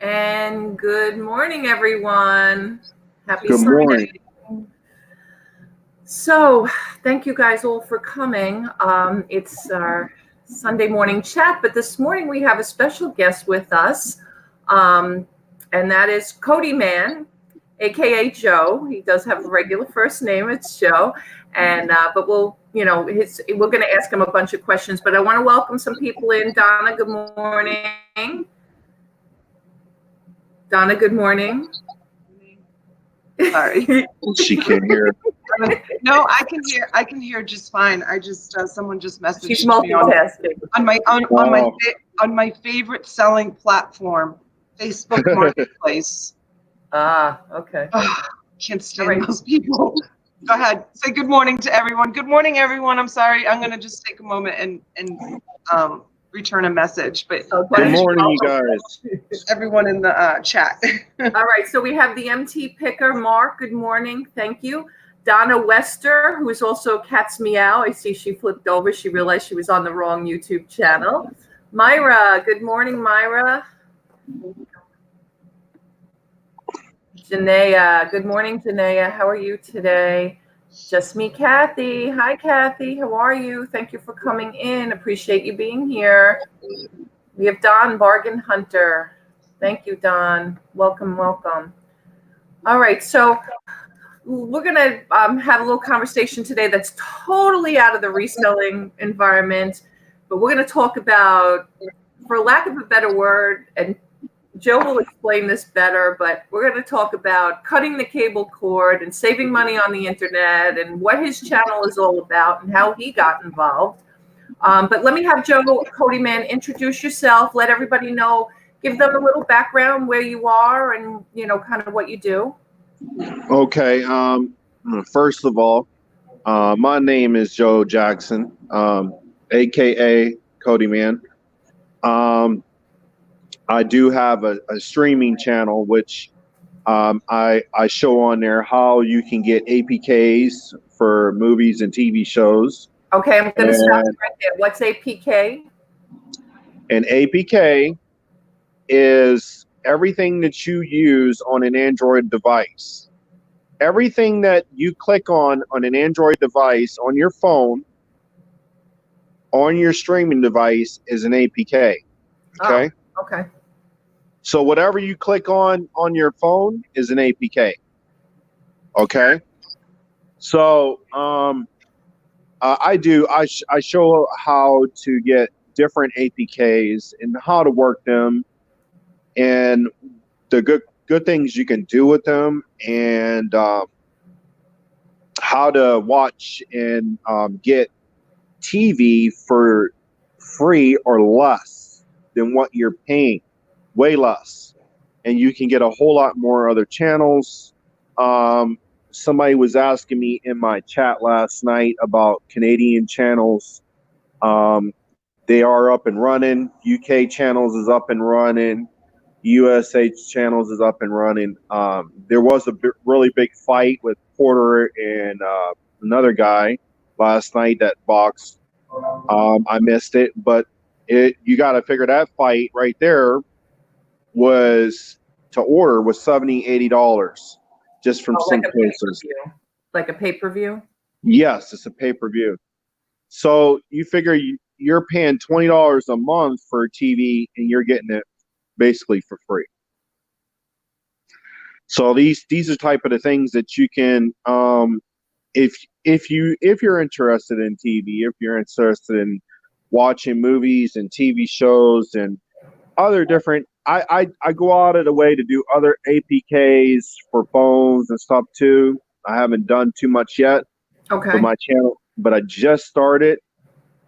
And good morning, everyone. Happy Good Sunday. morning. So, thank you guys all for coming. It's our Sunday morning chat, but this morning we have a special guest with us, and that is Kodi Man, aka Joe. He does have a regular first name; it's Joe, and but we're going to ask him a bunch of questions. But I want to welcome some people in. Donna, good morning. Donna, good morning. Sorry. She can't hear. No, I can hear just fine. I just someone just messaged She's me multitasking. on my favorite selling platform, Facebook Marketplace. Okay. Can't stand those people. Go ahead. Say good morning to everyone. Good morning, everyone. I'm sorry. I'm gonna just take a moment and return a message. But Good morning, you guys. everyone in the chat. All right. So we have the MT Picker, Mark. Good morning. Thank you. Donna Wester, who is also Cat's Meow. I see she flipped over. She realized she was on the wrong YouTube channel. Myra. Good morning, Myra. Janaea. Good morning, Janaea. How are you today? Just me, Kathy. Hi, Kathy. How are you? Thank you for coming in. Appreciate you being here. We have Don, Bargain Hunter. Thank you, Don. Welcome, welcome. All right, so we're going to have a little conversation today that's totally out of the reselling environment, but we're going to talk about, for lack of a better word, and Joe will explain this better, but we're going to talk about cutting the cable cord and saving money on the internet and what his channel is all about and how he got involved. But let me have Joe, Kodi Man, introduce yourself, let everybody know, give them a little background where you are and, kind of what you do. Okay. First of all, my name is Joe Jackson, aka Kodi Man. I do have a streaming channel, which I show on there how you can get APKs for movies and TV shows. Okay, I'm going to stop right there. What's APK? An APK is everything that you use on an Android device. Everything that you click on an Android device, on your phone, on your streaming device is an APK. Okay? Oh, okay. So whatever you click on your phone is an APK. Okay? So I show how to get different APKs and how to work them and the good things you can do with them, and how to watch and get TV for free or less than what you're paying, way less. And you can get a whole lot more other channels. Somebody was asking me in my chat last night about Canadian channels. They are up and running. UK channels is up and running. USA channels is up and running. There was a really big fight with Porter and another guy last night that boxed. I missed it, but you got to figure that fight right there was $70-$80 just from some places. Like a pay-per-view? Yes, it's a pay-per-view. So you figure you're paying $20 a month for a TV and you're getting it basically for free. So these are type of the things that you can, if you're interested in TV, if you're interested in watching movies and TV shows and other different, I go out of the way to do other APKs for phones and stuff too. I haven't done too much yet for my channel, but I just started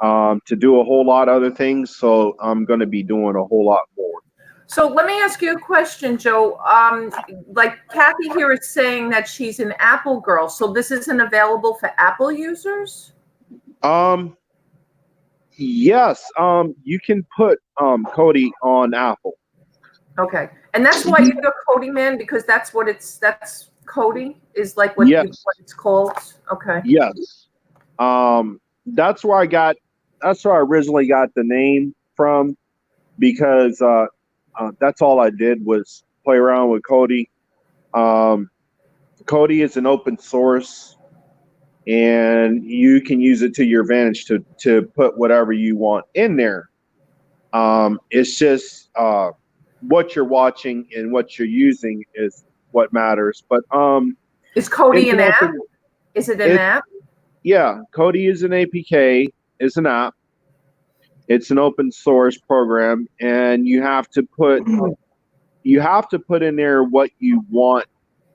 to do a whole lot of other things. So I'm going to be doing a whole lot more. So let me ask you a question, Joe. Like Kathy here is saying that she's an Apple girl. So this isn't available for Apple users? Yes. You can put Kodi on Apple. Okay. And that's why you do Kodi Man, because that's Kodi is like what, yes. What it's called. Okay. Yes. That's where I originally got the name from, because that's all I did was play around with Kodi. Kodi is an open source, and you can use it to your advantage to put whatever you want in there. It's just what you're watching and what you're using is what matters. But is Kodi an app? Is it an app? Yeah, Kodi is an APK, is an app. It's an open source program, and you have to put in there what you want,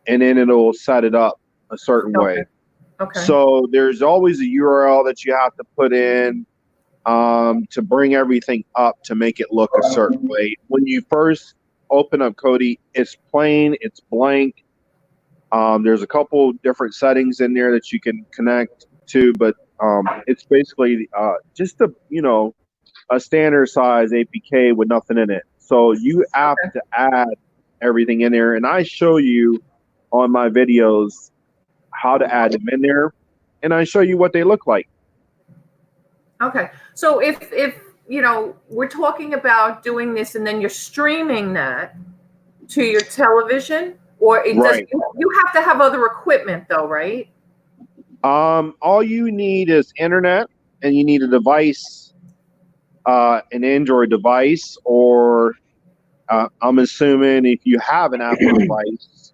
and then it'll set it up a certain way. Okay. So there's always a URL that you have to put in to bring everything up to make it look a certain way. When you first open up Kodi, it's plain, it's blank. There's a couple different settings in there that you can connect to, but it's basically just a standard size APK with nothing in it. So you have to add everything in there, and I show you on my videos how to add them in there, and I show you what they look like. Okay. So if we're talking about doing this and then you're streaming that to your television, or you have to have other equipment though, right? All you need is internet, and you need a device, an Android device, or I'm assuming if you have an Apple device,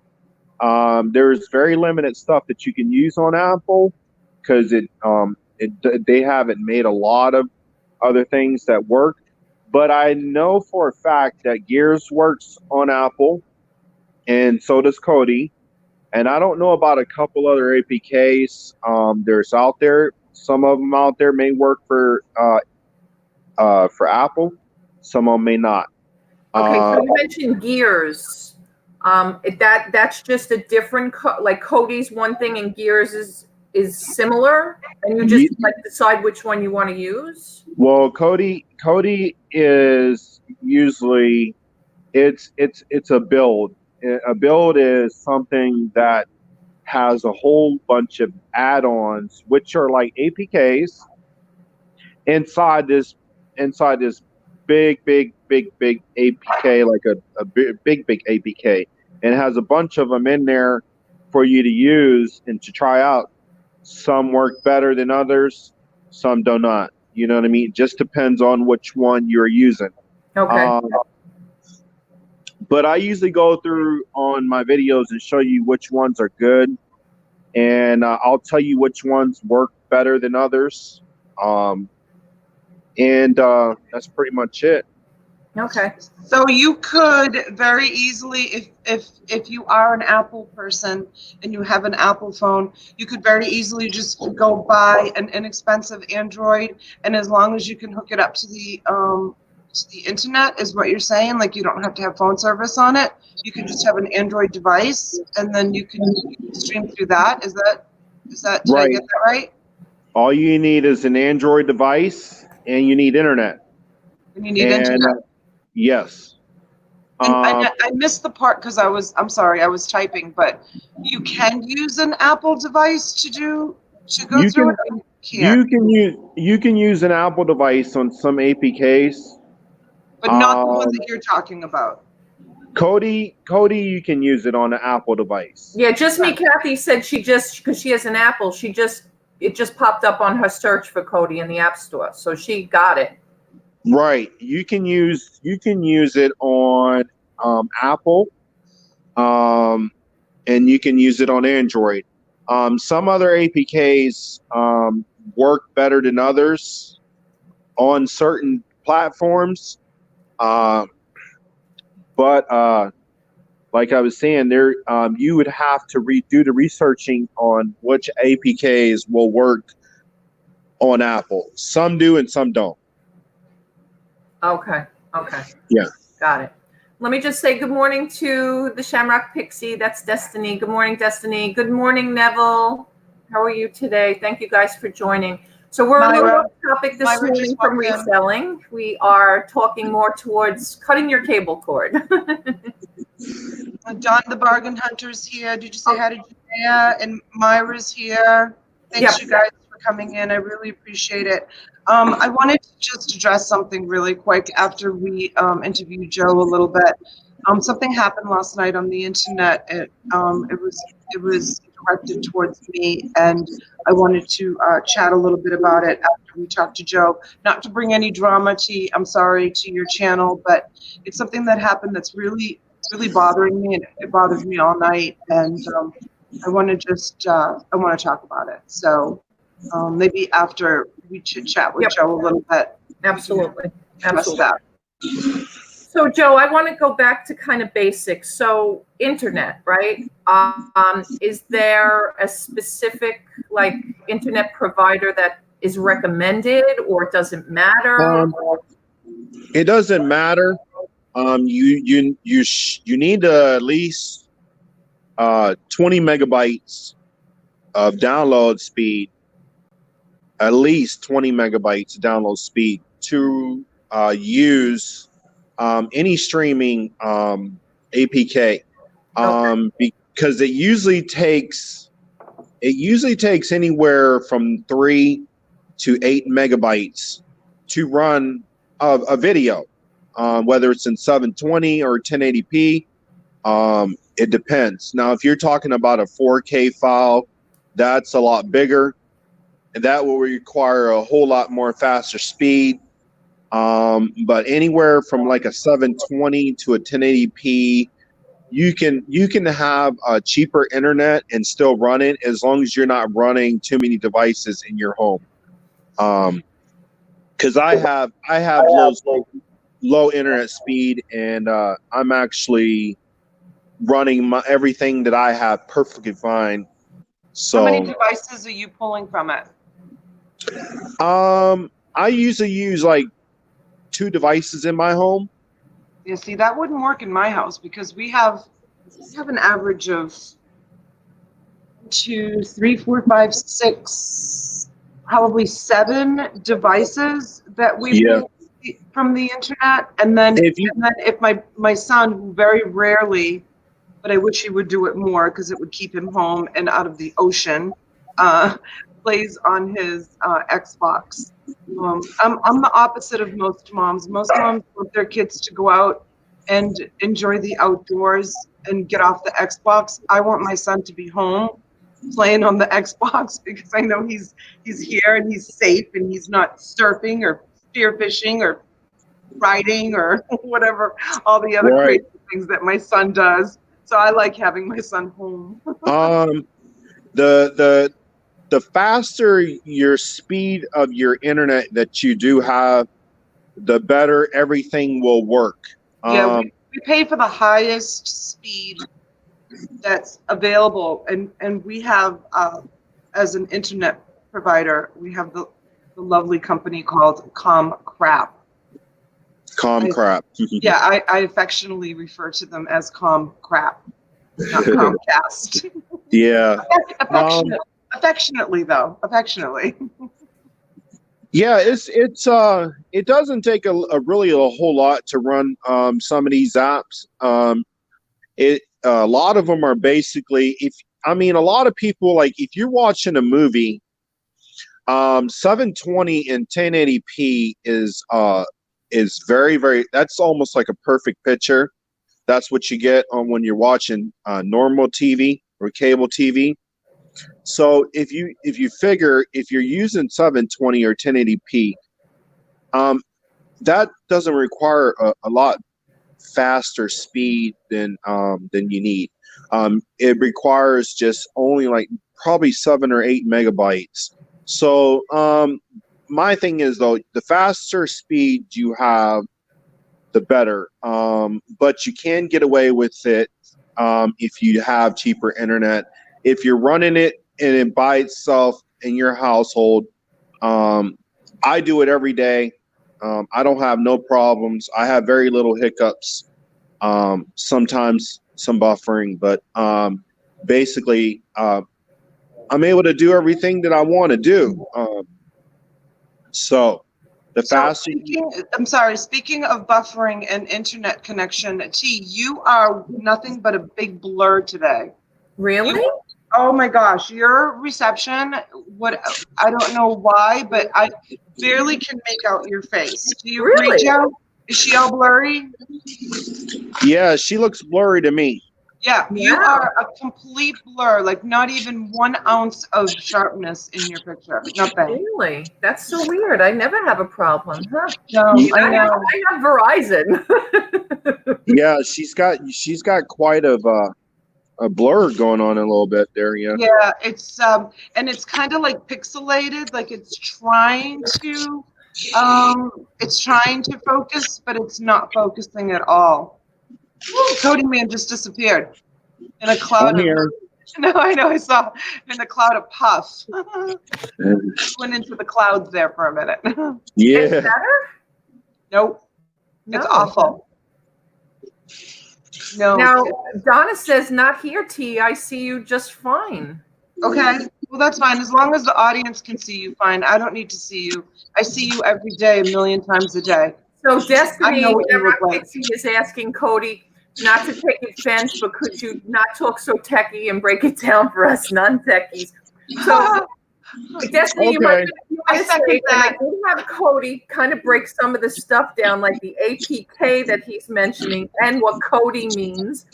there's very limited stuff that you can use on Apple because they haven't made a lot of other things that work. But I know for a fact that Gears works on Apple, and so does Kodi. And I don't know about a couple other APKs there's out there. Some of them out there may work for Apple. Some of them may not. Okay, so you mentioned Gears. That's just a different like Kodi's one thing and Gears is similar, and you just decide which one you want to use. Well, Kodi is usually it's a build. A build is something that has a whole bunch of add-ons, which are like APKs inside this big APK, like a big APK, and it has a bunch of them in there for you to use and to try out. Some work better than others, some do not. You know what I mean? It just depends on which one you're using. Okay. But I usually go through on my videos and show you which ones are good, and I'll tell you which ones work better than others. And that's pretty much it. Okay. So you could very easily, if you are an Apple person and you have an Apple phone, you could very easily just go buy an inexpensive Android, and as long as you can hook it up to the internet, is what you're saying. Like you don't have to have phone service on it. You can just have an Android device, and then you can stream through that. Is that did I get that right? All you need is an Android device, and you need internet. And you need internet. Yes. And I missed the part because I'm sorry, I was typing, but you can use an Apple device to go through it? You can use an Apple device on some APKs. But not the one that you're talking about. Kodi, you can use it on an Apple device. Yeah, just me. Kathy said because she has an Apple, it just popped up on her search for Kodi in the App Store, so she got it. Right. You can use it on Apple, and you can use it on Android. Some other APKs work better than others on certain platforms. But like I was saying, there you would have to do the researching on which APKs will work on Apple. Some do and some don't. Okay. Yeah. Got it. Let me just say good morning to the Shamrock Pixie. That's Destiny. Good morning, Destiny. Good morning, Neville. How are you today? Thank you guys for joining. So we're on the topic this morning from reselling. We are talking more towards cutting your cable cord. Don the Bargain Hunter's here. Did you say hi to Janaea? And Myra's here. Thanks, you guys, for coming in. I really appreciate it. I wanted to just address something really quick after we interviewed Joe a little bit. Something happened last night on the internet. It was directed towards me, and I wanted to chat a little bit about it after we talked to Joe. Not to bring any drama to, I'm sorry, to your channel, but it's something that happened that's really, really bothering me, and it bothers me all night. And I want to just I want to talk about it. So maybe after we chit chat with Yep. Joe a little bit. Absolutely. Address Absolutely. that. So, Joe, I want to go back to kind of basics. So, internet, right? Is there a specific like internet provider that is recommended, or it doesn't matter? It doesn't matter. You need at least 20 megabytes of download speed. At least 20 megabytes download speed to use any streaming APK, because it usually takes anywhere from 3 to 8 megabytes to run a video, whether it's in 720 or 1080p. It depends. Now, if you're talking about a 4K file, that's a lot bigger, and that will require a whole lot more faster speed. But anywhere from like a 720 to a 1080p, you can have a cheaper internet and still run it, as long as you're not running too many devices in your home. Because I have low internet speed, and I'm actually running everything that I have perfectly fine. So How many devices are you pulling from it? I usually use like 2 devices in my home. You see, that wouldn't work in my house because we have an average of 2, 3, 4, 5, 6, probably 7 devices that we pull from the internet. And then if my son, who very rarely, but I wish he would do it more because it would keep him home and out of the ocean, plays on his Xbox. I'm the opposite of most moms. Most moms want their kids to go out and enjoy the outdoors and get off the Xbox. I want my son to be home playing on the Xbox because I know he's here and he's safe and he's not surfing or spearfishing or riding or whatever, all the other crazy things that my son does. So I like having my son home. The faster your speed of your internet that you do have, the better everything will work. Yeah, we pay for the highest speed that's available, and we have, as an internet provider, we have the lovely company called Comcrap. Comcrap. Yeah, I affectionately refer to them as Comcrap, not Comcast. Yeah. Affectionately, though. Affectionately. Yeah, it doesn't take a whole lot to run some of these apps. A lot of them are basically, a lot of people, like if you're watching a movie, 720 and 1080p is very, very, that's almost like a perfect picture. That's what you get on when you're watching normal TV or cable TV. So if you figure if you're using 720 or 1080p, that doesn't require a lot faster speed than you need. It requires just only like probably 7 or 8 megabytes. So my thing is, though, the faster speed you have, the better. But you can get away with it if you have cheaper internet. If you're running it and it by itself in your household, I do it every day. I don't have no problems. I have very little hiccups. Sometimes some buffering, but basically I'm able to do everything that I want to do. So the faster. I'm sorry. Speaking of buffering and internet connection, T, you are nothing but a big blur today. Really? Oh my gosh, your reception, what, I don't know why, but I barely can make out your face. Do you agree, Really? Joe? Is she all blurry? Yeah, she looks blurry to me. Yeah, you Wow. are a complete blur, like not even 1 ounce of sharpness in your picture. Nothing. Really? That's so weird. I never have a problem, huh? No, I know. I have Verizon. Yeah, she's got quite of a blur going on a little bit there. Yeah. Yeah, and it's kind of like pixelated, like it's trying to focus, but it's not focusing at all. Ooh, Kodi Man just disappeared in a cloud I'm of. here. No, I know, I saw in a cloud of puff. Went into the clouds there for a minute. Yeah. It's better? Nope, No. it's awful. No. Now, Donna says, not here, T. I see you just fine. Okay, well, that's fine. As long as the audience can see you fine. I don't need to see you. I see you every day, a million times a day. So I Destiny know what you look like. is asking Kodi not to take offense, but could you not talk so techie and break it down for us non-techies? So Destiny, Okay. I second that. I did have Kodi kind of break some of the stuff down, like the APK that he's mentioning and what Kodi means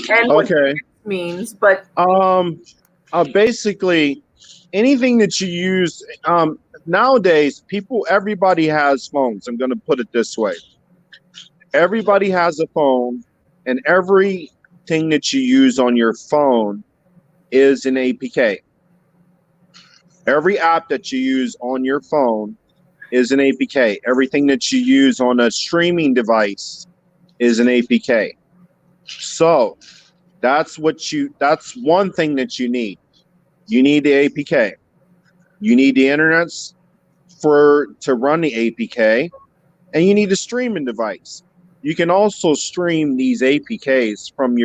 and what Okay. it means, but Basically, anything that you use nowadays, everybody has phones. I'm going to put it this way: everybody has a phone, and everything that you use on your phone is an APK. Every app that you use on your phone is an APK. Everything that you use on a streaming device is an APK. So that's one thing that you need. You need the APK. You need the internet to run the APK, and you need a streaming device. You can also stream these APKs from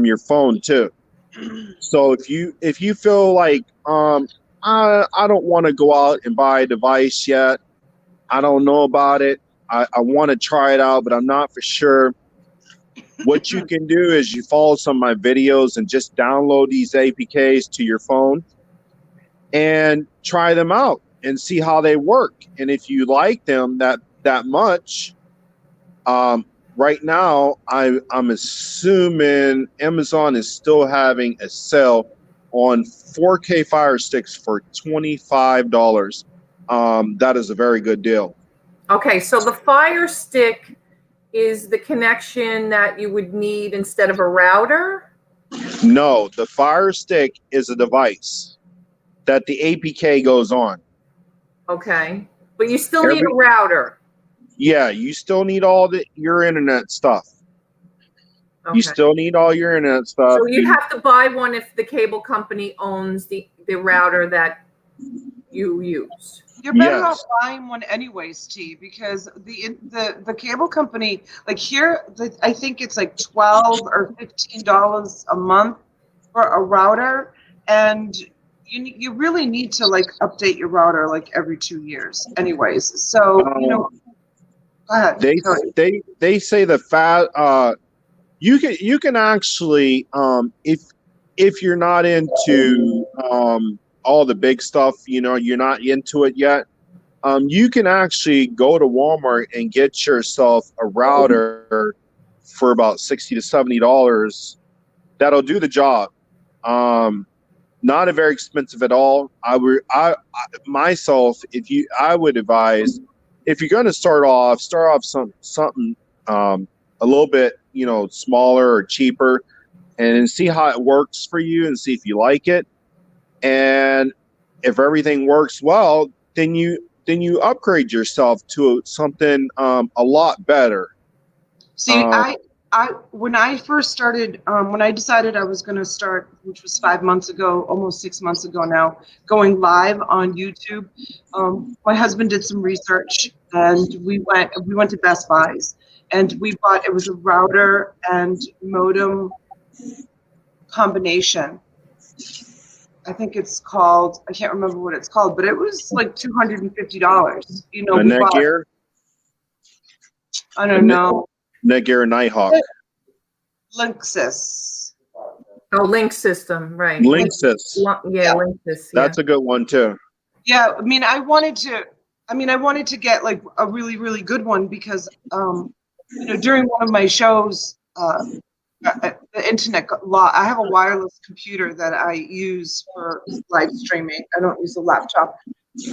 your phone too. So if you feel like I don't want to go out and buy a device yet, I don't know about it, I want to try it out, but I'm not for sure. What you can do is you follow some of my videos and just download these APKs to your phone and try them out and see how they work. And if you like them that much, right now I'm assuming Amazon is still having a sale on 4K Fire Sticks for $25. That is a very good deal. okay, so the Fire Stick is the connection that you would need instead of a router? No, the Fire Stick is a device that the APK goes on. Okay, but you still need a router. Yeah, you still need your internet stuff. Okay. You still need all your internet stuff. So you'd have to buy one if the cable company owns the router that you use. You're better Yes. off buying one anyways, T, because the cable company, like here, I think it's like $12 or $15 a month for a router, and you really need to like update your router like every 2 years, anyways. So go ahead. They say you can actually if you're not into all the big stuff, you're not into it yet, you can actually go to Walmart and get yourself a router for about $60 to $70 that'll do the job. Not a very expensive at all. I would advise, if you're going to start off something a little bit smaller or cheaper, and see how it works for you and see if you like it. And if everything works well, then you upgrade yourself to something a lot better. See, when I first started, when I decided I was going to start, which was 5 months ago, almost 6 months ago now, going live on YouTube, my husband did some research, and we went to Best Buy's, and it was a router and modem combination. I think it's called, I can't remember what it's called, but it was like $250. A Netgear? I don't know. Netgear Nighthawk. Linksys. Oh, Link System, right. Linksys. Yeah, Linksys. Yeah. That's a good one too. Yeah, I mean, I wanted to get like a really, really good one because, during one of my shows, the internet got I have a wireless computer that I use for live streaming. I don't use a laptop.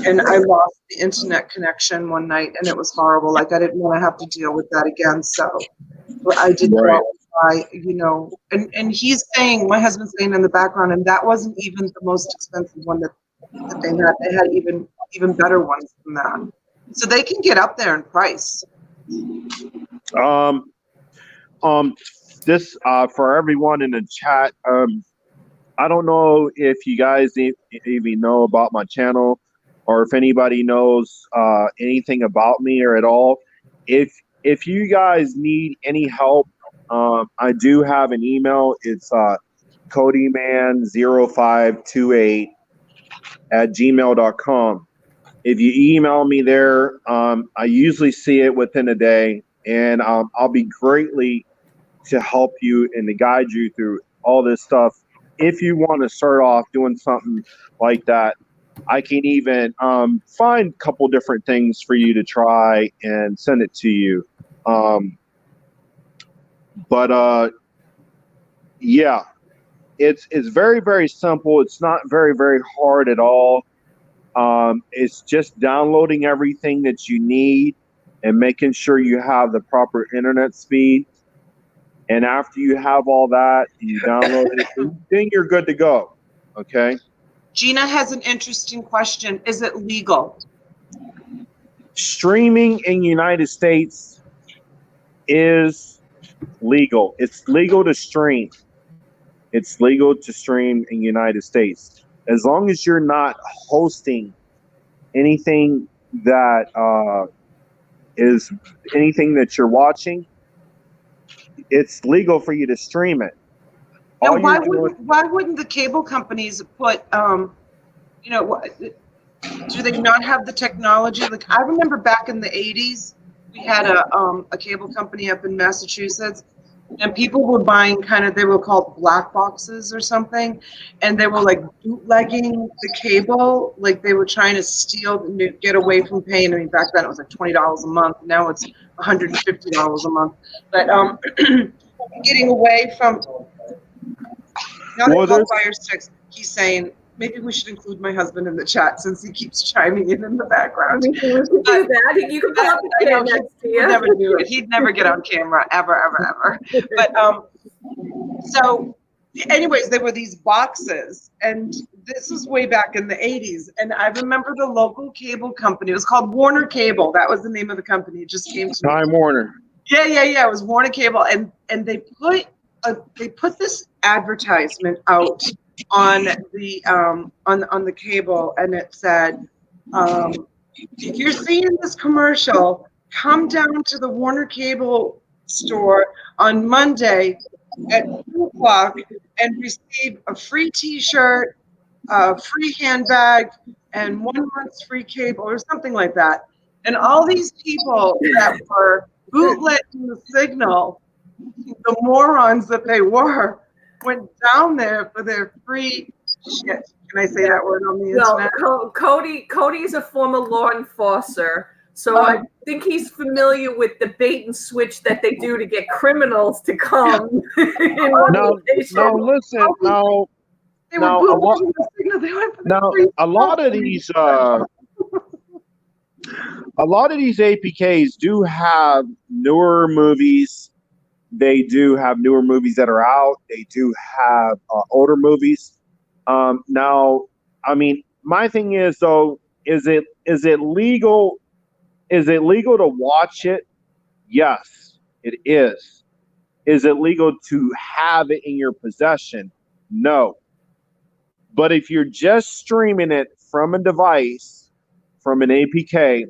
And I lost the internet connection one night, and it was horrible. Like, I didn't want to have to deal with that again. So I did go out and try, and he's saying, my husband's saying in the background, and that wasn't even the most expensive one that they had. They had even better ones than that. So they can get up there in price. This for everyone in the chat. I don't know if you guys even know about my channel, or if anybody knows anything about me or at all. If you guys need any help, I do have an email. It's codyman0528@gmail.com. If you email me there, I usually see it within a day, and I'll be greatly to help you and to guide you through all this stuff. If you want to start off doing something like that, I can even find a couple different things for you to try and send it to you. Yeah, it's very, very simple. It's not very, very hard at all. It's just downloading everything that you need and making sure you have the proper internet speed. And after you have all that, you download it, then you're good to go. Okay. Gina has an interesting question. Is it legal? Streaming in the United States is legal. It's legal to stream. It's legal to stream in the United States. As long as you're not hosting anything that is anything that you're watching, it's legal for you to stream it. Now, why wouldn't the cable companies put, do they not have the technology? Like, I remember back in the 80s, we had a cable company up in Massachusetts, and people were buying they were called black boxes or something, and they were like bootlegging the cable, like they were trying to get away from paying. I mean, back then it was like $20 a month. Now it's $150 a month. But getting away from. Now they call Fire Sticks. He's saying maybe we should include my husband in the chat since he keeps chiming in the background. We can do that. You can pull up the camera. He'd never do it. He'd never get on camera ever. But so, anyways, there were these boxes, and this was way back in the 80s. And I remember the local cable company. It was called Warner Cable. That was the name of the company. It just came to Time Warner. Yeah. It was Warner Cable, and they put this advertisement out on the on the cable, and it said, if you're seeing this commercial, come down to the Warner Cable store on Monday at 2:00 and receive a free T-shirt, a free handbag, and 1 month's free cable or something like that. And all these people that were bootlegging the signal, the morons that they were, went down there for their free shit. Can I say that word on the internet? Well, Kodi is a former law enforcer, so I think he's familiar with the bait and switch that they do to get criminals to come. No, listen. A lot of these APKs do have newer movies. They do have newer movies that are out. They do have older movies. Now, I mean, my thing is though, is it legal? Is it legal to watch it? Yes, it is. Is it legal to have it in your possession? No. But if you're just streaming it from a device, from an APK,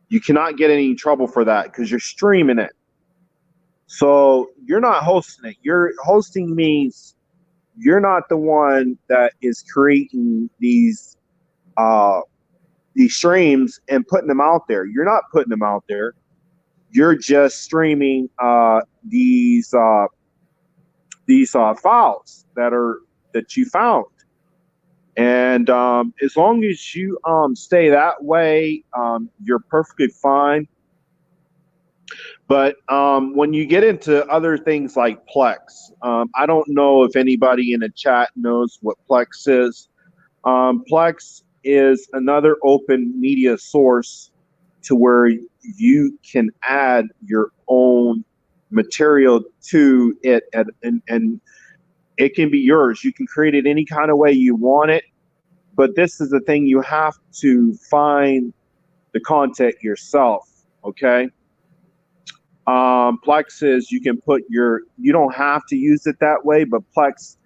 you cannot get any trouble for that because you're streaming it. So you're not hosting it. You're hosting means you're not the one that is creating these streams and putting them out there. You're not putting them out there. You're just streaming these files that you found. And as long as you stay that way, you're perfectly fine. But when you get into other things like Plex, I don't know if anybody in the chat knows what Plex is. Plex is another open media source to where you can add your own material to it, and it can be yours. You can create it any kind of way you want it. But this is the thing, you have to find the content yourself, okay? Plex is, you can put you don't have to use it that way, but Plex,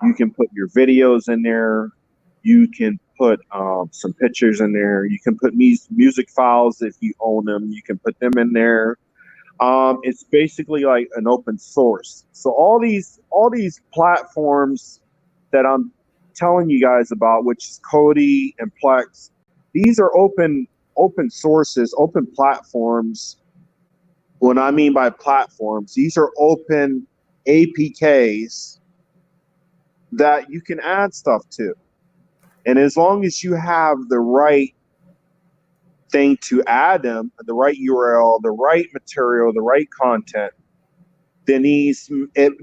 you can put your videos in there. You can put some pictures in there. You can put music files if you own them. You can put them in there. It's basically like an open source. So all these platforms that I'm telling you guys about, which is Kodi and Plex, these are open sources, open platforms. What I mean by platforms, these are open APKs that you can add stuff to. And as long as you have the right thing to add them, the right URL, the right material, the right content, then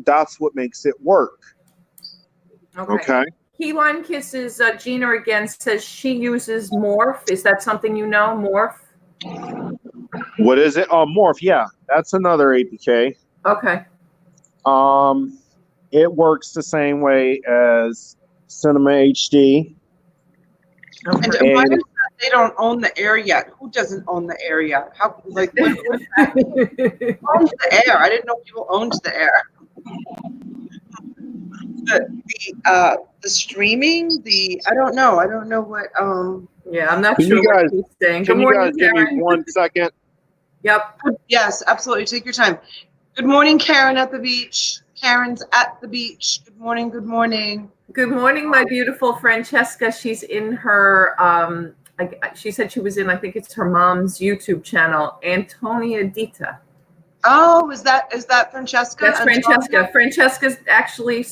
that's what makes it work. Okay. Keyline Kisses, Gina again says she uses Morph. Is that something you know, Morph? What is it? Oh, Morph. Yeah, that's another APK. Okay. It works the same way as Cinema HD. Okay. And why is that they don't own the air yet? Who doesn't own the air yet? How, like, what owns the air? I didn't know people owned the air. The streaming, I don't know what Yeah, I'm not Can sure you guys, what he's saying. Can Good you morning, guys give Karen. me 1 second? Yep. Yes, absolutely. Take your time. Good morning, Karen at the beach. Karen's at the beach. Good morning. Good morning. Good morning, my beautiful Francesca. She's in her, she said she was in, I think it's her mom's YouTube channel, Antonia Dita. Oh, is that Francesca? That's Francesca. Francesca's actually,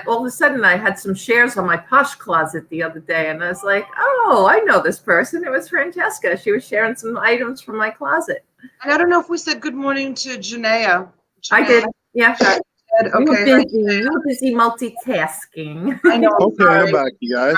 all of a sudden I had some shares on my Posh Closet the other day, and I was like, oh, I know this person. It was Francesca. She was sharing some items from my closet. And I don't know if we said good morning to Janaea. I did, yeah. Okay. You were busy multitasking. I know. Okay, I'm back, you guys.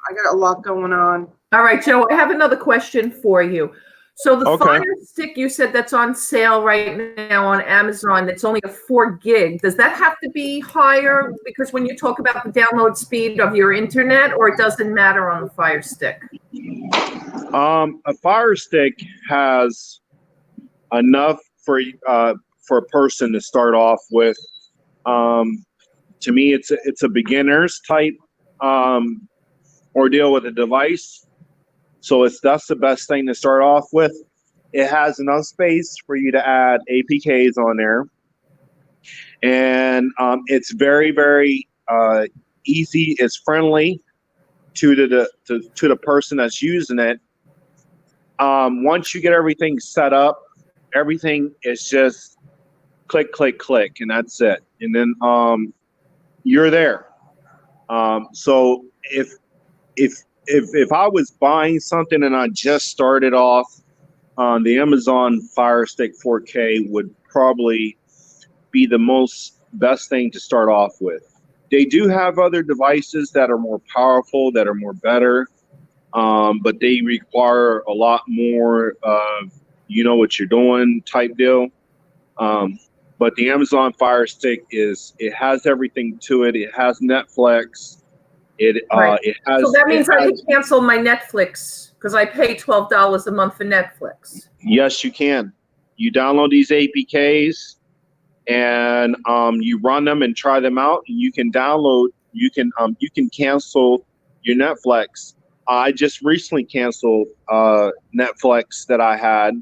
I got a lot going on. All right, Joe, I have another question for you. So the Fire Stick, you said that's on sale right now on Amazon. That's only a 4 gig. Does that have to be higher? Because when you talk about the download speed of your internet, or it doesn't matter on the Fire Stick? A Fire Stick has enough for a person to start off with. To me, it's a beginner's type ordeal with a device. So that's the best thing to start off with. It has enough space for you to add APKs on there, and it's very, very easy. It's friendly to the person that's using it. Once you get everything set up, everything is just click, click, click, and that's it. And then you're there. So if I was buying something and I just started off, the Amazon Fire Stick 4K would probably be the best thing to start off with. They do have other devices that are more powerful, that are more better, but they require a lot more you know what you're doing type deal. But the Amazon Fire Stick it has everything to it. It has Netflix. It has. So that means I can cancel my Netflix because I pay $12 a month for Netflix. Yes, you can. You download these APKs and you run them and try them out. And you can download. You can cancel your Netflix. I just recently canceled Netflix that I had,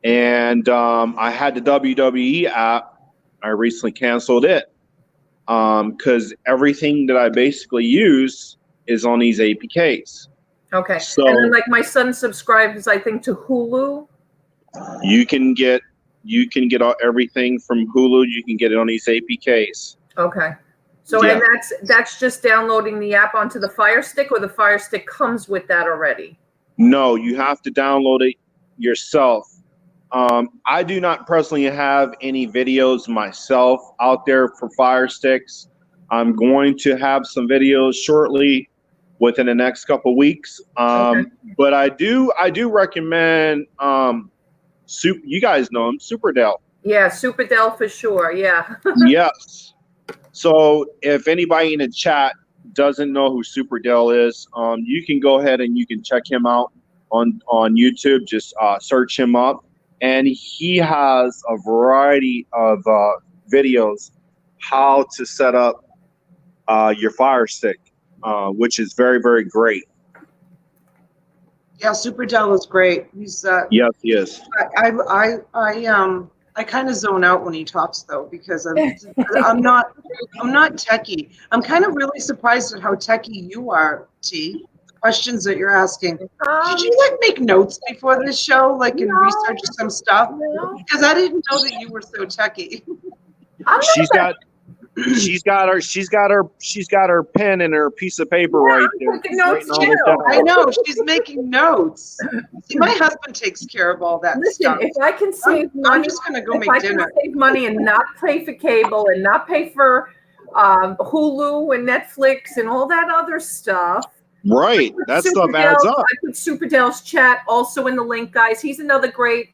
and I had the WWE app. I recently canceled it. Because everything that I basically use is on these APKs. Okay. So, and then, like, my son subscribes, I think, to Hulu. You can get everything from Hulu. You can get it on these APKs. Okay. So Yeah. and that's just downloading the app onto the Fire Stick, or the Fire Stick comes with that already? No, you have to download it yourself. I do not personally have any videos myself out there for Fire Sticks. I'm going to have some videos shortly within the next couple weeks. Okay. But I do recommend you guys know him, SuperdogTV. Yeah, SuperdogTV for sure. Yeah. Yes. So if anybody in the chat doesn't know who SuperdogTV is, you can go ahead and you can check him out on YouTube. Just search him up, and he has a variety of videos how to set up your Fire Stick, which is very, very great. Yeah, SuperdogTV is great. He's Yes, he is. I kind of zone out when he talks though, because I'm not techie. I'm kind of really surprised at how techie you are, T. The questions that you're asking. Did you like make notes before this show, like and No. research some stuff? No. Because I didn't know that you were so techie. She's got her pen and her piece of paper right there. I'm taking notes Writing all too. this down. I know she's making notes. See, my husband takes care of all that Listen, stuff. if I can save I'm money, just gonna go if make I dinner. can save money and not pay for cable and not pay for Hulu and Netflix and all that other stuff. Right, that stuff adds up. I put SuperdogTV's chat also in the link, guys. He's another great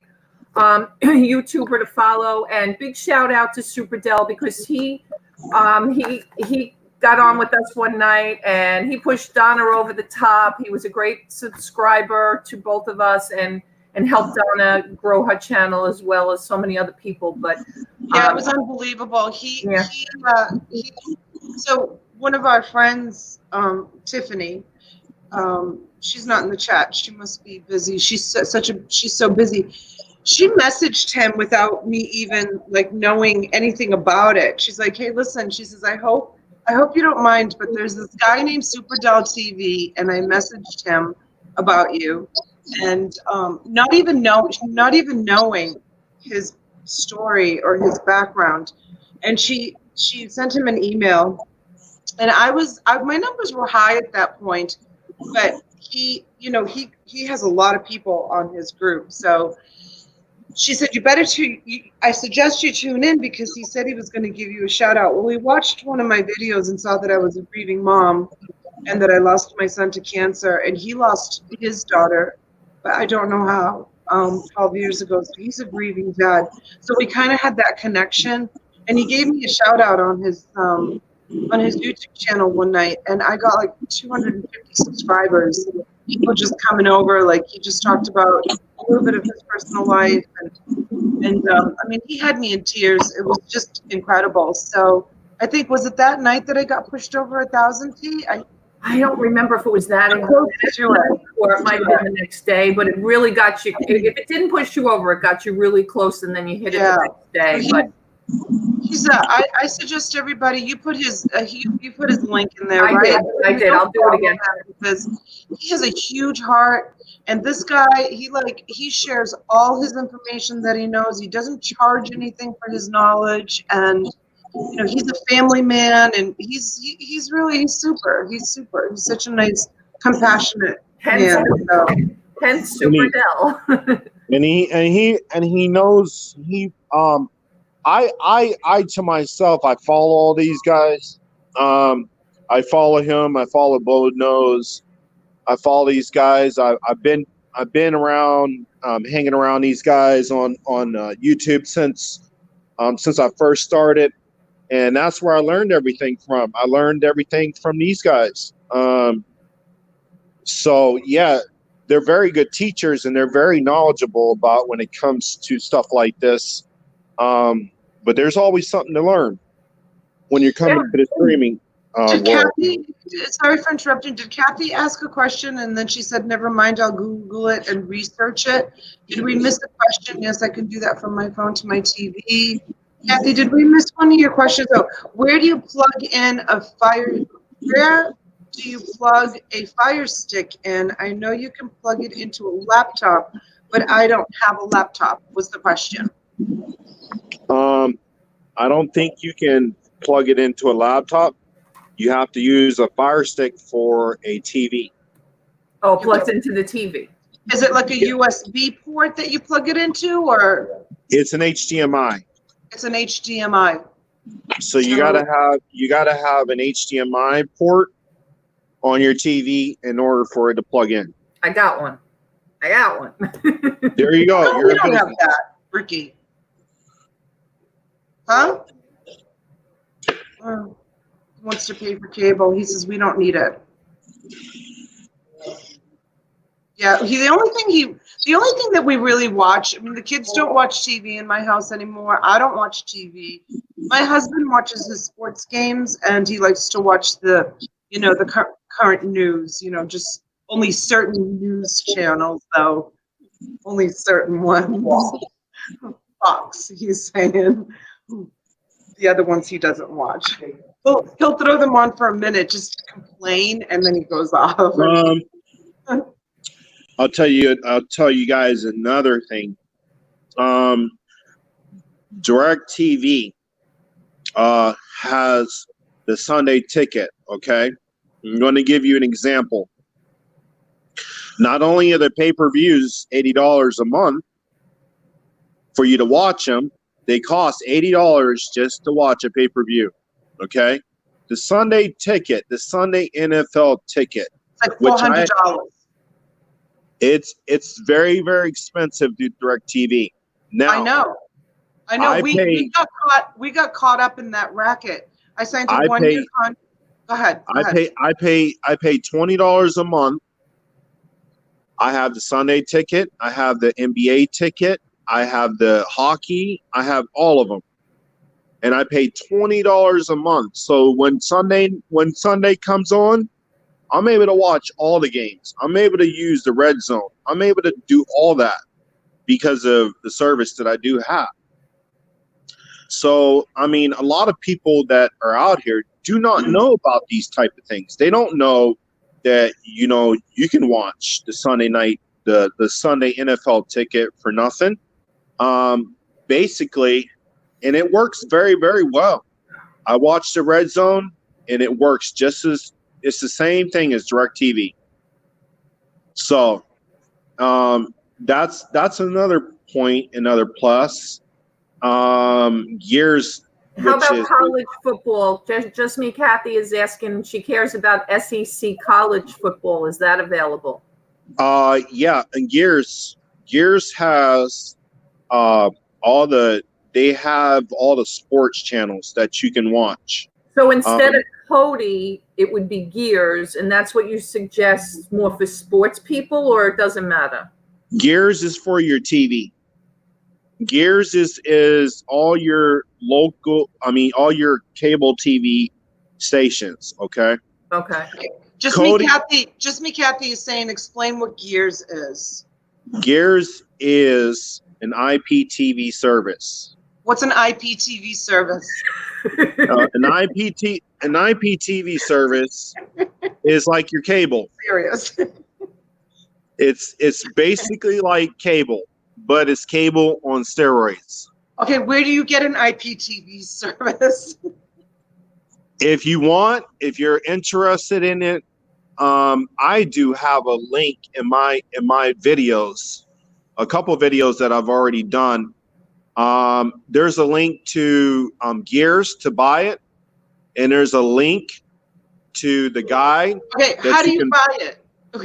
YouTuber to follow, and big shout out to SuperdogTV because he got on with us one night and he pushed Donna over the top. He was a great subscriber to both of us and helped Donna grow her channel as well as so many other people. But yeah, it was unbelievable. So one of our friends, Tiffany, she's not in the chat. She must be busy. She's so busy. She messaged him without me even like knowing anything about it. She's like, "Hey, listen," she says, I hope you don't mind, but there's this guy named SuperdogTV, and I messaged him about you, and not even knowing his story or his background, and she sent him an email, and my numbers were high at that point, but he has a lot of people on his group, so. She said, I suggest you tune in because he said he was going to give you a shout out. Well, he watched one of my videos and saw that I was a grieving mom and that I lost my son to cancer, and he lost his daughter, but I don't know how, 12 years ago. So he's a grieving dad. So we kind of had that connection, and he gave me a shout out on his YouTube channel one night, and I got like 250 subscribers. People just coming over, like he just talked about a little bit of his personal life, and I mean, he had me in tears. It was just incredible. So I think, was it that night that I got pushed over 1,000 T? I don't remember if it was that Close to it. or it might have been the next day, but it really got you. If it didn't push you over, it got you really close, and then you hit it the next day. But he's I suggest everybody you put his you put his link in there, right? I did. I'll do it again because he has a huge heart, and this guy he shares all his information that he knows. He doesn't charge anything for his knowledge, and he's a family man, and he's super. He's super. He's such a nice, compassionate man. So. Hence SuperdogTV. and he knows I to myself, I follow all these guys. I follow him. I follow Blow Nose. I follow these guys. I've been around, hanging around these guys on YouTube since I first started, and that's where I learned everything from. I learned everything from these guys. So yeah, they're very good teachers, and they're very knowledgeable about when it comes to stuff like this. But there's always something to learn when you're coming to the streaming world. Kathy, sorry for interrupting. Did Kathy ask a question and then she said, never mind, I'll Google it and research it? Did we miss a question? Yes, I can do that from my phone to my TV. Kathy, did we miss one of your questions? Oh, where do you plug in a fire stick in? I know you can plug it into a laptop, but I don't have a laptop, was the question. I don't think you can plug it into a laptop, you have to use a Fire Stick for a TV. Oh, plugged into the TV. Is it like a USB port that you plug it into, or It's an HDMI. it's an HDMI? So you gotta have an HDMI port on your TV in order for it to plug in. I got one. There you go. No, we don't have that, Ricky. Huh? Oh, he wants to pay for cable. He says we don't need it. Yeah, the only thing that we really watch, I mean, the kids don't watch TV in my house anymore. I don't watch TV. My husband watches his sports games, and he likes to watch the current news, just only certain news channels, though. Only certain ones. Fox, he's saying. The other ones he doesn't watch. He'll throw them on for a minute just to complain, and then he goes off. I'll tell you guys another thing. DirecTV has the Sunday ticket. Okay, I'm going to give you an example. Not only are the pay-per-views $80 a month for you to watch them, they cost $80 just to watch a pay-per-view. Okay, the Sunday ticket, the Sunday NFL ticket, it's like $400. It's very, very expensive to DirecTV. Now I know. We got caught up in that racket. I signed a 1-year contract. Go ahead. I pay $20 a month. I have the Sunday ticket. I have the NBA ticket. I have the hockey. I have all of them, and I pay $20 a month. So when Sunday comes on, I'm able to watch all the games. I'm able to use the red zone. I'm able to do all that because of the service that I do have. So, I mean, a lot of people that are out here do not know about these type of things. They don't know that, you can watch the Sunday night, the Sunday NFL ticket for nothing. Basically, and it works very, very well. I watch the red zone, and it works it's the same thing as DirecTV. So that's another point, another plus. Gears. How about college football? Just me, Kathy is asking. She cares about SEC college football. Is that available? Yeah, and Gears has they have all the sports channels that you can watch. So instead of Kodi, it would be Gears, and that's what you suggest more for sports people, or it doesn't matter? Gears is for your TV. Gears is all your all your cable TV stations, okay? Okay. Just me, Kathy is saying, explain what Gears is. Gears is an IPTV service. What's an IPTV service? An IPTV service is like your cable. Serious. It's basically like cable, but it's cable on steroids. Okay, where do you get an IPTV service? If you're interested in it, I do have a link in my videos, a couple of videos that I've already done. There's a link to Gears to buy it, and there's a link to the guide. Okay, how do you buy it?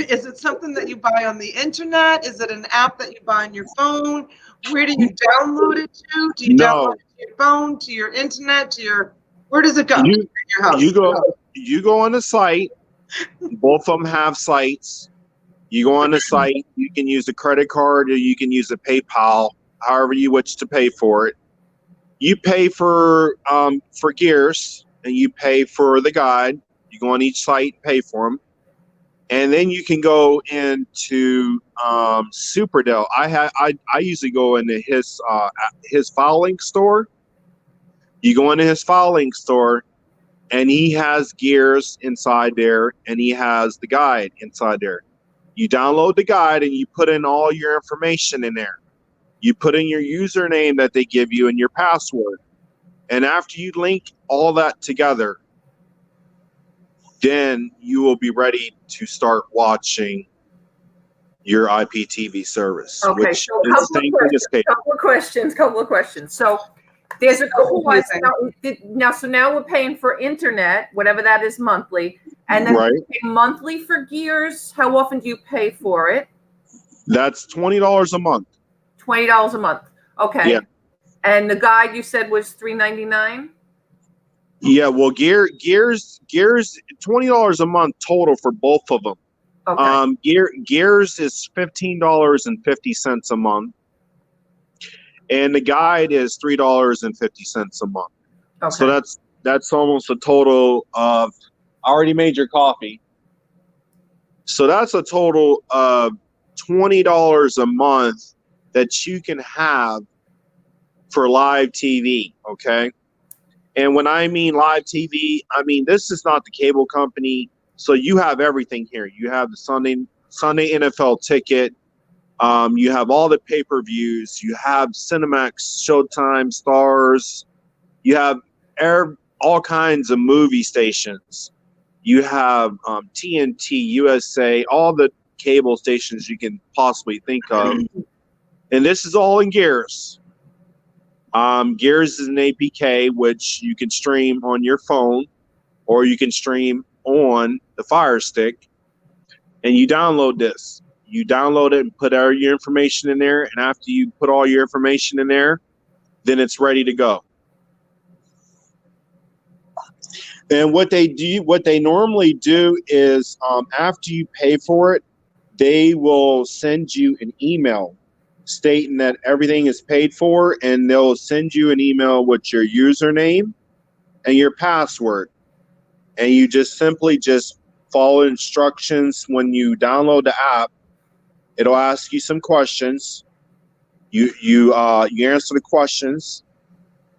Is it something that you buy on the internet? Is it an app that you buy on your phone? Where do you download it to? Do you download it to your phone, to your internet, where does it go? Your house. You go on the site. Both of them have sites. You go on the site. You can use a credit card or you can use a PayPal, however you wish to pay for it. You pay for Gears, and you pay for the guide. You go on each site, pay for them. And then you can go into Superdog. I usually go into his filing store. You go into his filing store, and he has Gears inside there, and he has the guide inside there. You download the guide, and you put in all your information in there. You put in your username that they give you and your password. And after you link all that together, then you will be ready to start watching your IPTV service, Okay, which so is the same thing as cable. couple of questions. So there's a cost now. So now we're paying for internet, whatever that is monthly, and then Right. we pay monthly for gears. How often do you pay for it? That's $20 a month. $20 a month. Okay. Yeah. And the guide you said was $3.99. Yeah, well, gears, $20 a month total for both of them. Okay. Gears is $15.50 a month, and the guide is $3.50 a month. Okay. So that's almost a total of. I already made your coffee, so that's a total of $20 a month that you can have for live TV. Okay. And when I mean live TV, I mean this is not the cable company. So you have everything here. You have the Sunday NFL ticket. You have all the pay-per-views. You have Cinemax, Showtime, Stars. You have all kinds of movie stations. You have TNT, USA, all the cable stations you can possibly think of. And this is all in Gears. Gears is an APK, which you can stream on your phone or you can stream on the Fire Stick, and you download this. You download it and put all your information in there, and after you put all your information in there, then it's ready to go. And what they normally do is after you pay for it, they will send you an email stating that everything is paid for, and they'll send you an email with your username and your password. And you just simply follow instructions. When you download the app, it'll ask you some questions. You answer the questions,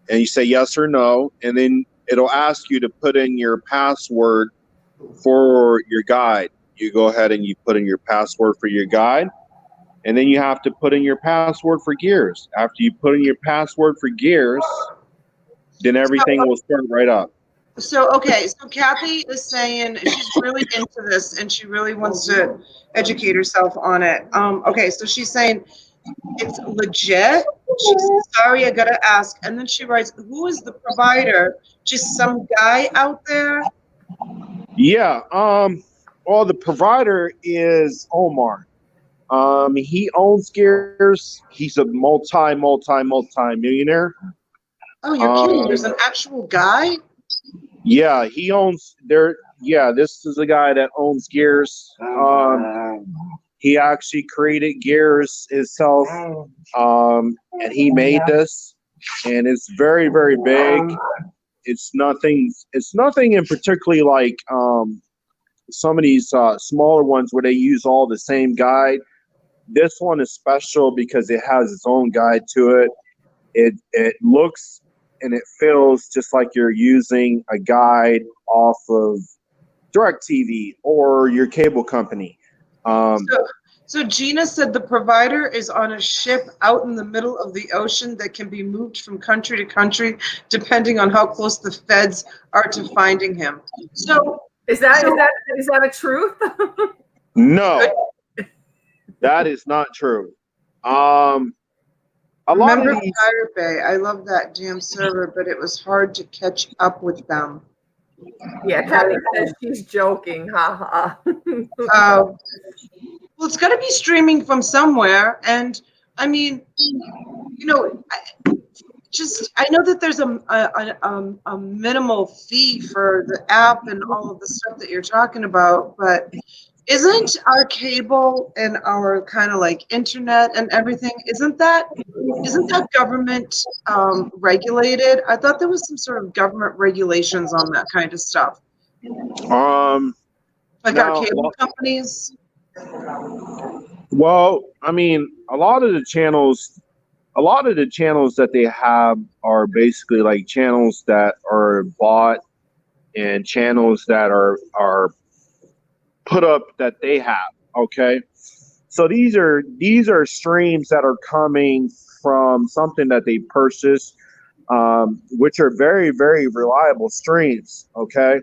and you say yes or no, and then it'll ask you to put in your password for your guide. You go ahead and you put in your password for your guide, and then you have to put in your password for Gears. After you put in your password for Gears, then everything will start right up. So Kathy is saying she's really into this and she really wants to educate herself on it. So she's saying it's legit. She's sorry, I gotta ask. And then she writes, who is the provider? Just some guy out there? Yeah. Well, the provider is Omar. He owns Gears. He's a multi-millionaire. Oh, you're kidding. There's an actual guy? Yeah, he owns there. Yeah, this is a guy that owns Gears. He actually created Gears himself. And he made this, and it's very, very big. It's nothing in particularly like some of these smaller ones where they use all the same guide. This one is special because it has its own guide to it. It looks and it feels just like you're using a guide off of DirecTV or your cable company. So Gina said the provider is on a ship out in the middle of the ocean that can be moved from country to country depending on how close the feds are to finding him. So is that a truth? No, that is not true. Remember Pirate Bay? I love that damn server, but it was hard to catch up with them. Yeah, Kathy says she's joking. Ha ha. Well, it's got to be streaming from somewhere, and I mean, I know that there's a minimal fee for the app and all of the stuff that you're talking about, but isn't our cable and our kind of like internet and everything, isn't that government regulated? I thought there was some sort of government regulations on that kind of stuff. Like our cable companies. Well, I mean, a lot of the channels that they have are basically like channels that are bought and channels that are put up that they have. Okay, so these are streams that are coming from something that they purchased. which are very, very reliable streams. Okay.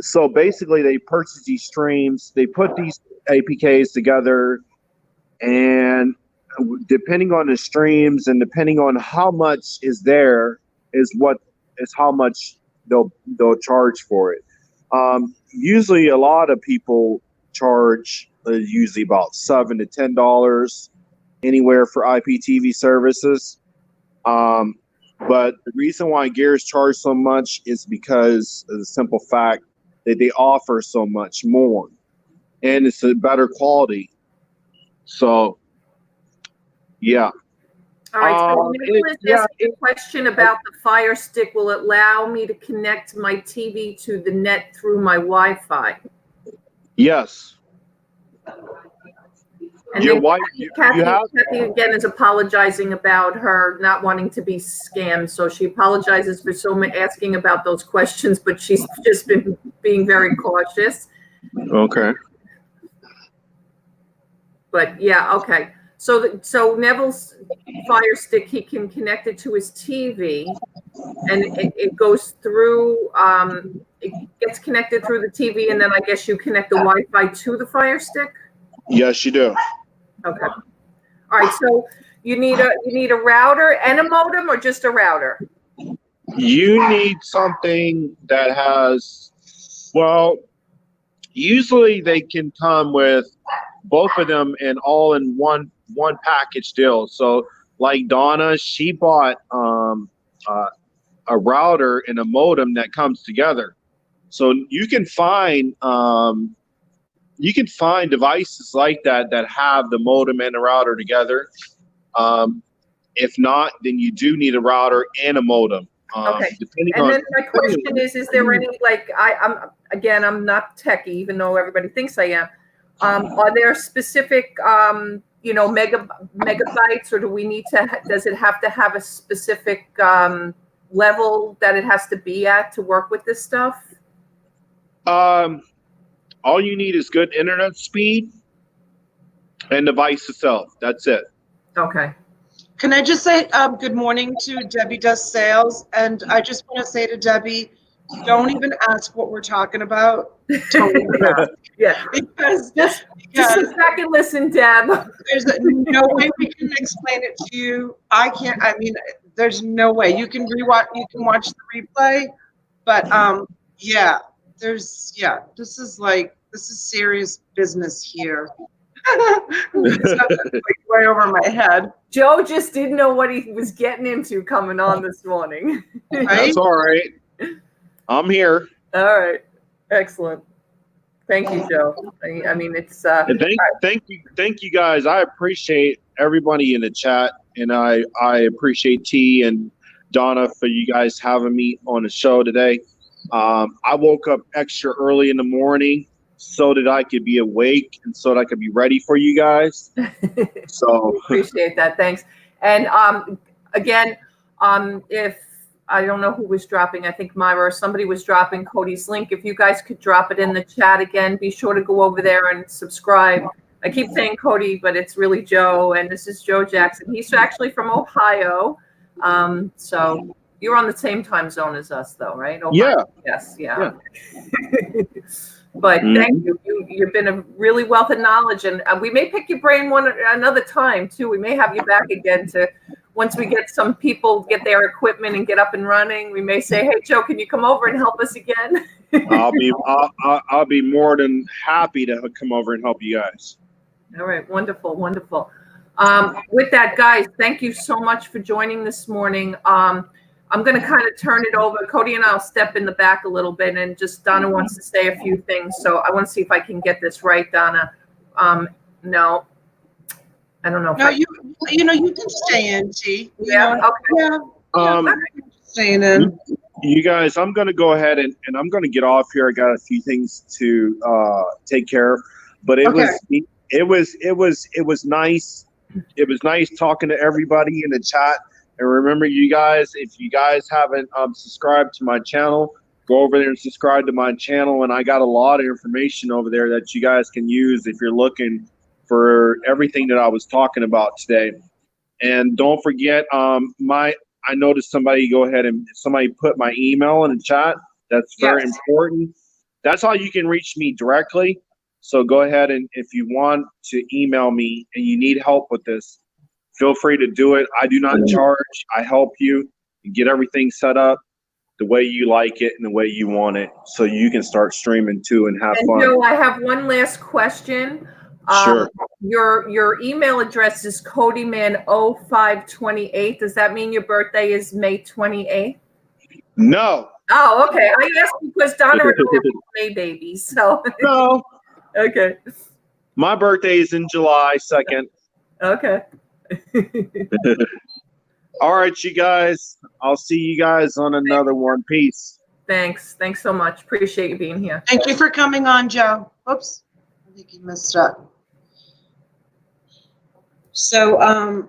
So basically, they purchase these streams, they put these APKs together, and depending on the streams and depending on how much is there is how much they'll charge for it. Usually, a lot of people charge usually about $7 to $10 anywhere for IPTV services. But the reason why Gears charge so much is because of the simple fact that they offer so much more, and it's a better quality. So, yeah. All right. So Nicholas asked a question about the Fire Stick. Will it allow me to connect my TV to the net through my Wi-Fi? Yes. And your then wife, Kathy again is apologizing about her not wanting to be scammed. So she apologizes for asking about those questions, but she's just been being very cautious. Okay. But yeah, okay. So Neville's Fire Stick, he can connect it to his TV, and it goes through. It gets connected through the TV, and then I guess you connect the Wi-Fi to the Fire Stick. Yes, you do. Okay. All right. So you need a router and a modem, or just a router? You need something that has, well, usually they can come with both of them and all in one package deal. So like Donna, she bought a router and a modem that comes together. So you can find devices like that have the modem and the router together. If not, then you do need a router and a modem. Okay. And then my question is there any, like, I'm not techie, even though everybody thinks I am. Are there specific, megabytes, or do we need to, does it have to have a specific level that it has to be at to work with this stuff? All you need is good internet speed and device itself. That's it. Okay. Can I just say good morning to Debbie Does Sales? And I just want to say to Debbie, don't even ask what we're talking about. Don't even ask. Yeah. Because just sit back and listen, Deb. There's no way we can explain it to you. I can't. I mean, there's no way. You can rewatch. You can watch the replay. But yeah. This is serious business here. It's like way over my head. Joe just didn't know what he was getting into coming on this morning. Right? That's all right. I'm here. All right. Excellent. Thank you, Joe. I mean, it's and thank you guys. I appreciate everybody in the chat, and I appreciate T and Donna for you guys having me on the show today. I woke up extra early in the morning so that I could be awake and so that I could be ready for you guys. So appreciate that. Thanks. And again, if I don't know who was dropping, I think Myra or somebody was dropping Cody's link. If you guys could drop it in the chat again, be sure to go over there and subscribe. I keep saying Cody, but it's really Joe, and this is Joe Jackson. He's actually from Ohio. So you're on the same time zone as us, though, right? Ohio. Yeah. Yes. Yeah. But thank you. You've been a really wealth of knowledge, and we may pick your brain another time too. We may have you back again to once we get some people get their equipment and get up and running. We may say, "Hey, Joe, can you come over and help us again?" I'll be more than happy to come over and help you guys. All right, wonderful. With that, guys, thank you so much for joining this morning. I'm going to kind of turn it over. Cody and I'll step in the back a little bit, and just Donna wants to say a few things. So I want to see if I can get this right, Donna. No, I don't know. No, you can stay in, T. Yeah. Okay. Yeah. Staying in. You guys, I'm going to go ahead and I'm going to get off here. I got a few things to take care of, but it was nice. It was nice talking to everybody in the chat. And remember, you guys, if you guys haven't subscribed to my channel, go over there and subscribe to my channel. And I got a lot of information over there that you guys can use if you're looking for everything that I was talking about today. And don't forget, I noticed somebody put my email in the chat. That's very important. That's how you can reach me directly. So go ahead, and if you want to email me and you need help with this, feel free to do it. I do not charge. I help you get everything set up the way you like it and the way you want it, so you can start streaming too and have fun. Joe, I have one last question. Sure. Your email address is CodiMan0528. Does that mean your birthday is May 28th? No. Oh, okay. I asked because Donna and I are May babies, so. No. Okay. My birthday is in July 2nd. Okay. All right, you guys. I'll see you guys on another one. Peace. Thanks. Thanks so much. Appreciate you being here. Thank you for coming on, Joe. Oops. I think you messed up. So,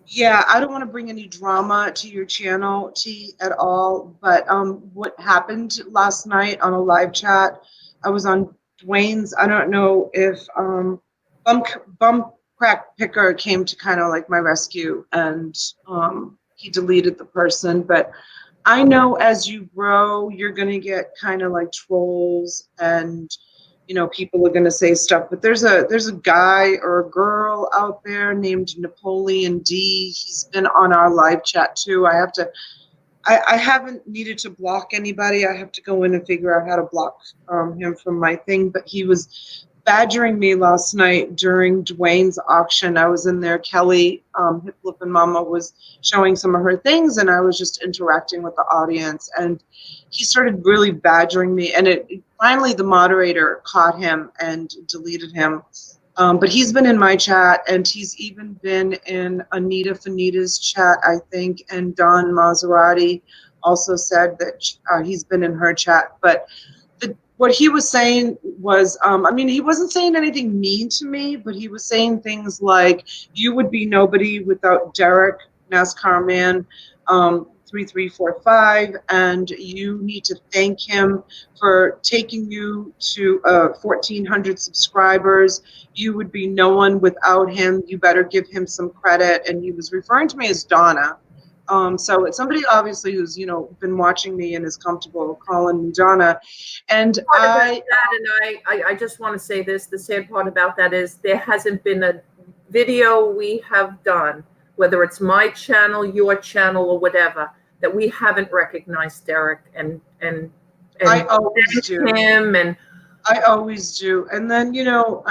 yeah, I don't want to bring any drama to your channel, T, at all. But what happened last night on a live chat, I was on Dwayne's. I don't know if Bum Crack Picker came to kind of like my rescue, and he deleted the person. But I know as you grow, you're going to get kind of like trolls, and you know, people are going to say stuff. But there's a guy or a girl out there named Napoleon D. He's been on our live chat too. I haven't needed to block anybody. I have to go in and figure out how to block him from my thing. But he was badgering me last night during Dwayne's auction. I was in there. Kelly, Hip Lip and Mama was showing some of her things, and I was just interacting with the audience. And he started really badgering me. And finally, the moderator caught him and deleted him. But he's been in my chat, and he's even been in Anita Fanita's chat, I think. And Don Maserati also said that he's been in her chat. But what he was saying was, I mean, he wasn't saying anything mean to me, but he was saying things like, you would be nobody without Derek, NASCAR man, 3345, and you need to thank him for taking you to 1,400 subscribers. You would be no one without him. You better give him some credit. And he was referring to me as Donna. So it's somebody obviously who's, you know, been watching me and is comfortable calling me Donna. And I just want to say this, the sad part about that is there hasn't been a video we have done, whether it's my channel, your channel, or whatever, that we haven't recognized Derek and I always do. Him and I always do. And then, you know,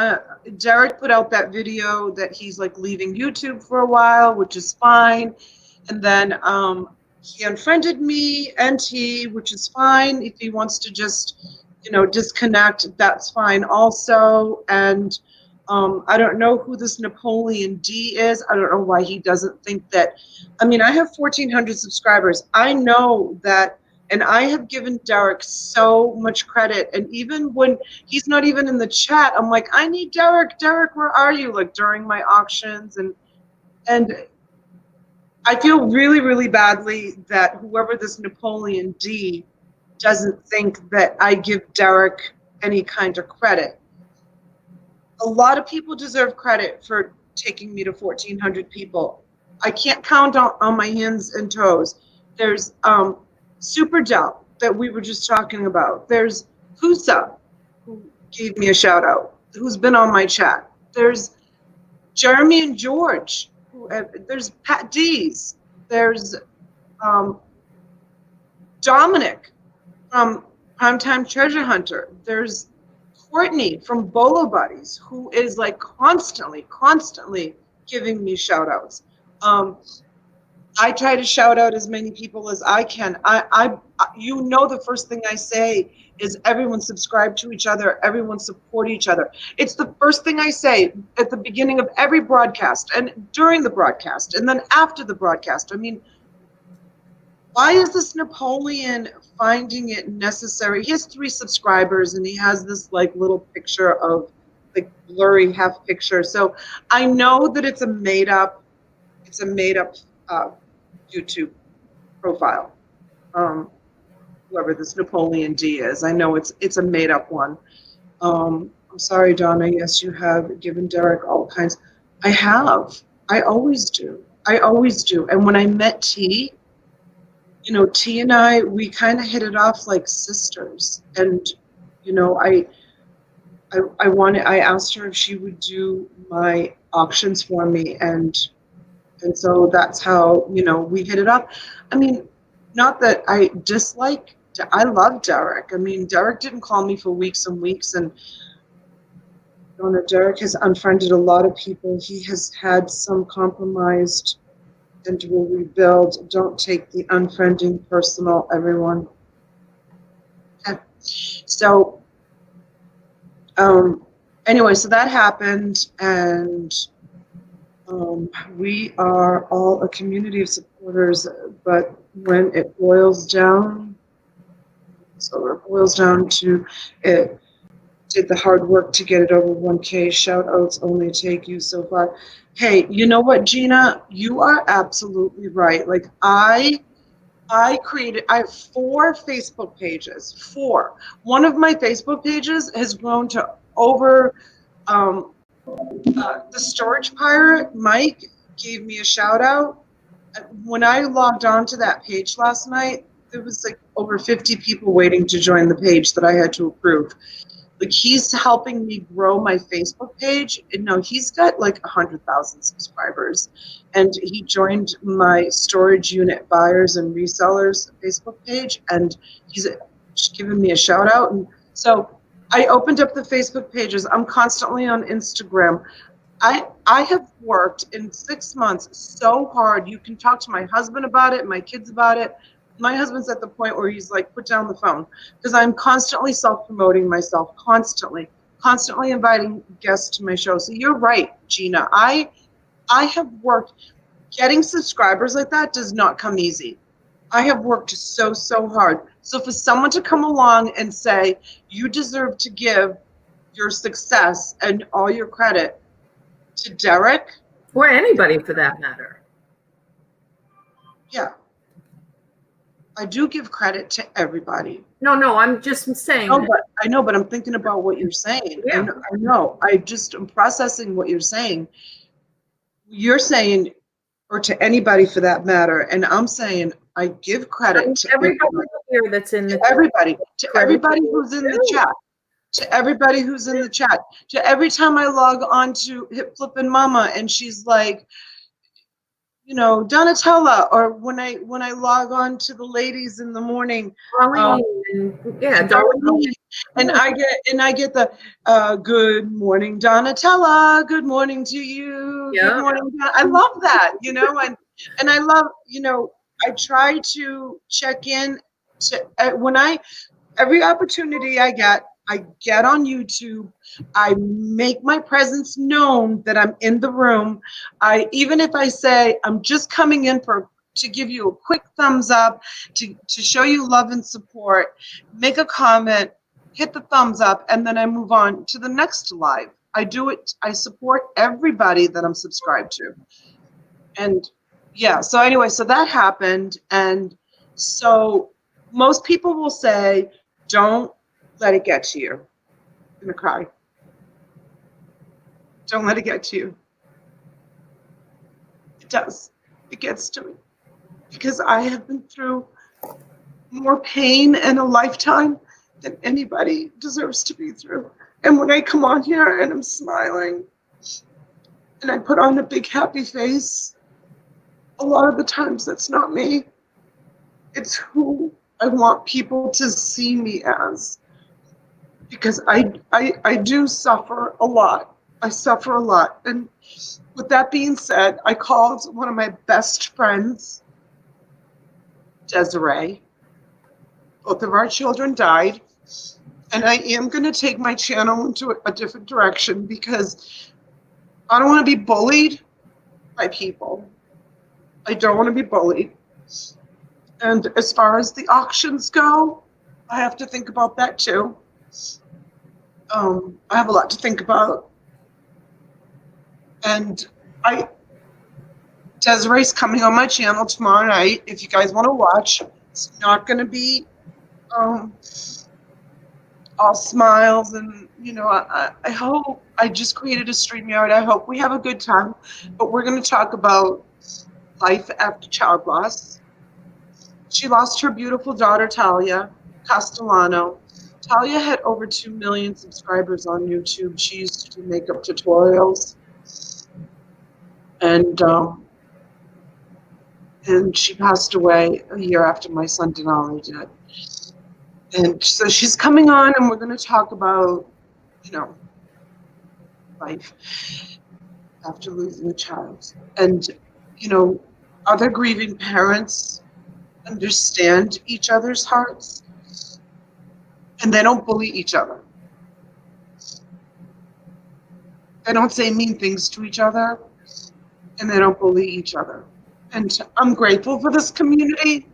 Derek put out that video that he's like leaving YouTube for a while, which is fine. And then he unfriended me, NT, which is fine. If he wants to just, you know, disconnect, that's fine also. And I don't know who this Napoleon D is. I don't know why he doesn't think that. I mean, I have 1,400 subscribers. I know that, and I have given Derek so much credit. And even when he's not even in the chat, I'm like, I need Derek. Derek, where are you? Like during my auctions. And I feel really, really badly that whoever this Napoleon D doesn't think that I give Derek any kind of credit. A lot of people deserve credit for taking me to 1,400 people. I can't count on my hands and toes. There's SuperdogTV that we were just talking about. There's Husa, who gave me a shout out, who's been on my chat. There's Jeremy and George. There's Pat D's. There's Dominic from Primetime Treasure Hunter. There's Courtney from Bolo Buddies, who is like constantly giving me shout outs. I try to shout out as many people as I can. You know, the first thing I say is everyone subscribe to each other, everyone support each other. It's the first thing I say at the beginning of every broadcast and during the broadcast and then after the broadcast. I mean, why is this Napoleon finding it necessary? He has 3 subscribers and he has this like little picture of like blurry half picture. So I know that it's a made up YouTube profile. Whoever this Napoleon D is, I know it's a made up one. I'm sorry, Donna. Yes, you have given Derek all kinds. I have. I always do. I always do. And when I met T, you know, T and I, we kind of hit it off like sisters. And, you know, I asked her if she would do my auctions for me, and so that's how, you know, we hit it up. I mean, not that I dislike, I love Derek. I mean, Derek didn't call me for weeks and weeks, and Donna, Derek has unfriended a lot of people. He has had some compromised and will rebuild. Don't take the unfriending personal, everyone. Okay. So, anyway, so that happened, and we are all a community of supporters, but when it boils down, so it boils down to it, did the hard work to get it over 1K. Shout outs only take you so far. Hey, you know what, Gina? You are absolutely right. Like I have 4 Facebook pages. 4. One of my Facebook pages has grown to over the storage pirate, Mike, gave me a shout out. When I logged on to that page last night, there was like over 50 people waiting to join the page that I had to approve. Like, he's helping me grow my Facebook page. And no, he's got like 100,000 subscribers. And he joined my storage unit buyers and resellers Facebook page, and he's given me a shout out. And so I opened up the Facebook pages. I'm constantly on Instagram. I have worked in 6 months so hard. You can talk to my husband about it, my kids about it. My husband's at the point where he's like, put down the phone, because I'm constantly self-promoting myself, constantly inviting guests to my show. So you're right, Gina. I have worked. Getting subscribers like that does not come easy. I have worked so hard. So for someone to come along and say, you deserve to give your success and all your credit to Derek. Or anybody for that matter. Yeah. I do give credit to everybody. No, I'm just saying. I know, but I'm thinking about what you're saying. Yeah. I know. I'm processing what you're saying. You're saying, or to anybody for that matter, and I'm saying I give credit to everybody here that's in everybody who's in the chat. To everybody who's in the chat. To every time I log on to Hip Flippin' Mama and she's like, you know, Donatella, or when I log on to the ladies in the morning, Darlene. And I get the good morning, Donatella. Good morning to you. Yeah. Good morning. I love that, you know, and I love, you know, I try to check in to every opportunity I get on YouTube. I make my presence known that I'm in the room. Even if I say I'm just coming in to give you a quick thumbs up, to show you love and support, make a comment, hit the thumbs up, and then I move on to the next live. I do it. I support everybody that I'm subscribed to. And yeah, so anyway, so that happened. And so most people will say, don't let it get to you. I'm gonna cry. Don't let it get to you. It does. It gets to me. Because I have been through more pain in a lifetime than anybody deserves to be through. And when I come on here and I'm smiling and I put on a big happy face, a lot of the times that's not me. It's who I want people to see me as. Because I do suffer a lot. I suffer a lot. And with that being said, I called one of my best friends, Desiree. Both of our children died. And I am going to take my channel into a different direction because I don't want to be bullied by people. I don't want to be bullied. And as far as the auctions go, I have to think about that too. I have a lot to think about. And Desiree's coming on my channel tomorrow night. If you guys want to watch, it's not going to be all smiles, and I hope I just created a StreamYard. I hope we have a good time, but we're going to talk about life after child loss. She lost her beautiful daughter, Talia Castellano. Talia had over 2 million subscribers on YouTube. She used to do makeup tutorials. And she passed away a year after my son Denali did. And so she's coming on, and we're going to talk about, life after losing a child. And, other grieving parents understand each other's hearts, and they don't bully each other. They don't say mean things to each other, and they don't bully each other. And I'm grateful for this community,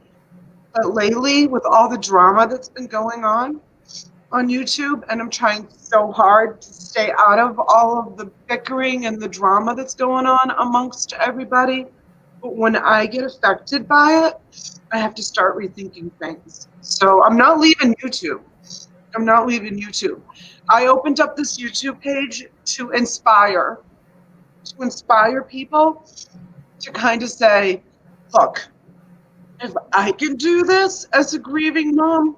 but lately, with all the drama that's been going on YouTube, and I'm trying so hard to stay out of all of the bickering and the drama that's going on amongst everybody, but when I get affected by it, I have to start rethinking things. So I'm not leaving YouTube. I opened up this YouTube page to inspire people, to kind of say, look, if I can do this as a grieving mom,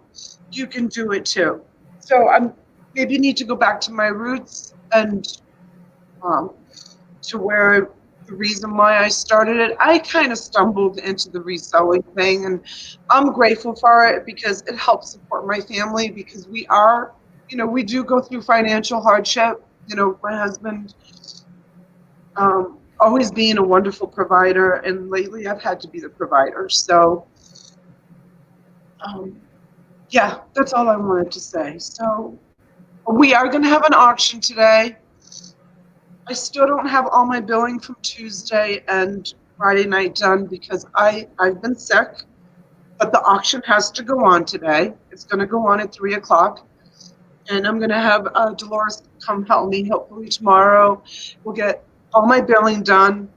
you can do it too. So I maybe need to go back to my roots and to where the reason why I started it. I kind of stumbled into the reselling thing, and I'm grateful for it because it helps support my family, because we are, we do go through financial hardship. My husband always being a wonderful provider, and lately I've had to be the provider. So yeah, that's all I wanted to say. So we are going to have an auction today. I still don't have all my billing from Tuesday and Friday night done because I've been sick, but the auction has to go on today. It's going to go on at 3 o'clock, and I'm going to have Dolores come help me. Hopefully tomorrow we'll get all my billing done,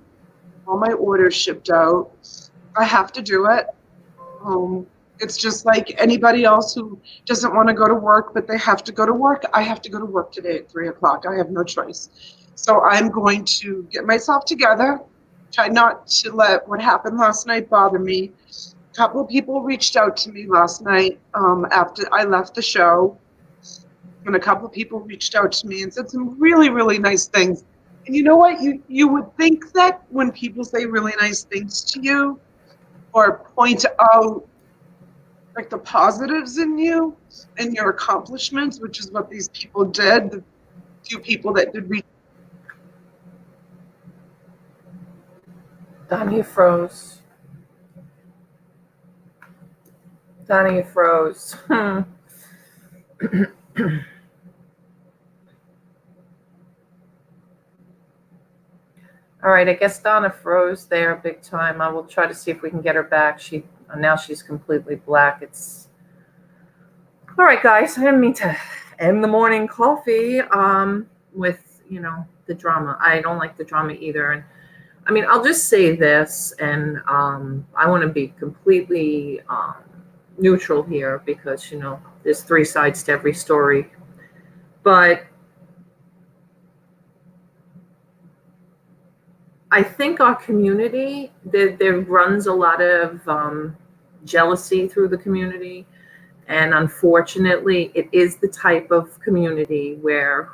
all my orders shipped out. I have to do it. It's just like anybody else who doesn't want to go to work, but they have to go to work. I have to go to work today at 3 o'clock. I have no choice. So I'm going to get myself together, try not to let what happened last night bother me. A couple of people reached out to me last night after I left the show, and a couple of people reached out to me and said some really, really nice things. And you know what? You would think that when people say really nice things to you or point out like the positives in you and your accomplishments, which is what these people did, the few people that did reach. Donna, you froze. Donna, you froze. All right, I guess Donna froze there big time. I will try to see if we can get her back. Now she's completely black. It's all right, guys. I didn't mean to end the morning coffee with the drama. I don't like the drama either. And I mean, I'll just say this, and I want to be completely neutral here because there's 3 sides to every story, but I think our community, there runs a lot of jealousy through the community. And unfortunately, it is the type of community where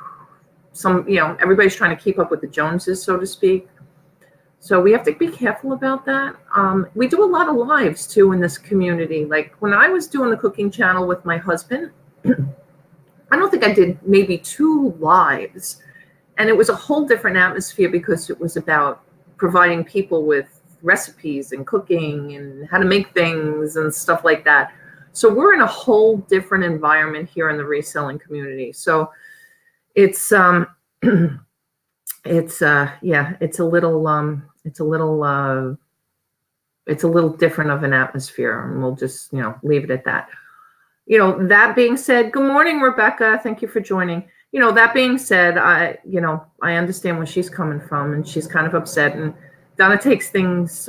everybody's trying to keep up with the Joneses, so to speak. So we have to be careful about that. We do a lot of lives too in this community. Like when I was doing the cooking channel with my husband, I don't think I did maybe 2 lives. And it was a whole different atmosphere because it was about providing people with recipes and cooking and how to make things and stuff like that. So we're in a whole different environment here in the reselling community. So it's a little different of an atmosphere, and we'll just leave it at that. That being said, good morning, Rebecca. Thank you for joining. That being said, I understand where she's coming from, and she's kind of upset. And Donna takes things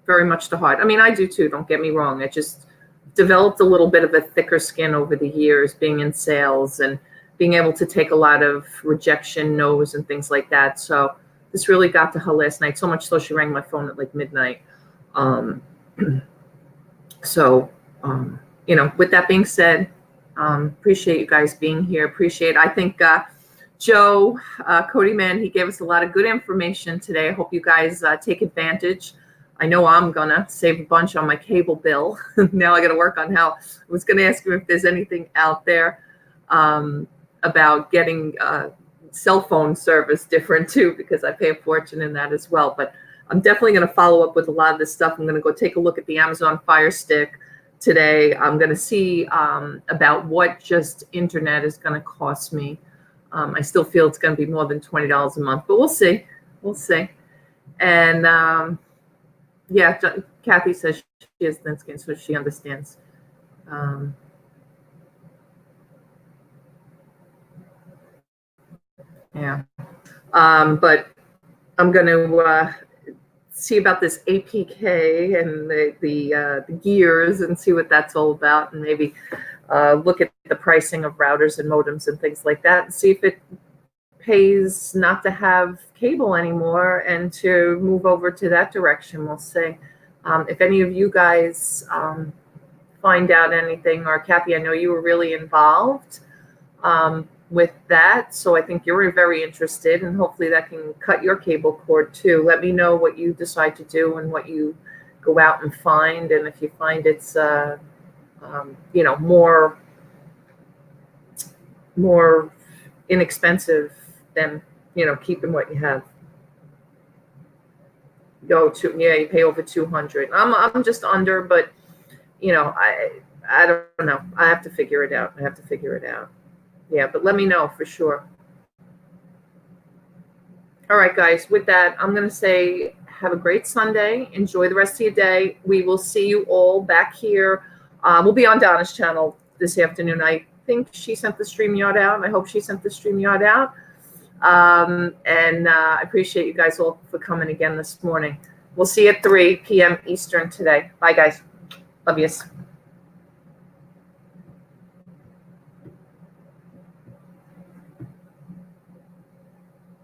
very much to heart. I mean, I do too. Don't get me wrong. developed a little bit of a thicker skin over the years, being in sales and being able to take a lot of rejection no's and things like that. So this really got to her last night, so much so she rang my phone at like midnight. You know, with that being said, appreciate you guys being here. I think Joe, Kodi Man, he gave us a lot of good information today. I hope you guys take advantage. I know I'm gonna save a bunch on my cable bill. Now I got to work on how. I was going to ask you if there's anything out there about getting cell phone service different too, because I pay a fortune in that as well. But I'm definitely going to follow up with a lot of this stuff. I'm going to go take a look at the Amazon Fire Stick today. I'm going to see about what just internet is going to cost me. I still feel it's going to be more than $20 a month, but we'll see. We'll see. And yeah, Kathy says she has thin skin, so she understands. Yeah. But I'm going to see about this APK and the gears and see what that's all about, and maybe look at the pricing of routers and modems and things like that, and see if it pays not to have cable anymore and to move over to that direction. We'll see. If any of you guys find out anything, or Kathy, I know you were really involved with that, so I think you're very interested, and hopefully that can cut your cable cord too. Let me know what you decide to do and what you go out and find, and if you find it's you know, more inexpensive than, you know, keeping what you have. Go to, yeah, you pay over 200. I'm just under, but you know, I don't know. I have to figure it out. Yeah, but let me know for sure. All right, guys, with that, I'm going to say have a great Sunday. Enjoy the rest of your day. We will see you all back here. We'll be on Donna's channel this afternoon. I think she sent the StreamYard out. I hope she sent the StreamYard out. And I appreciate you guys all for coming again this morning. We'll see you at 3 p.m. Eastern today. Bye, guys. Love yous.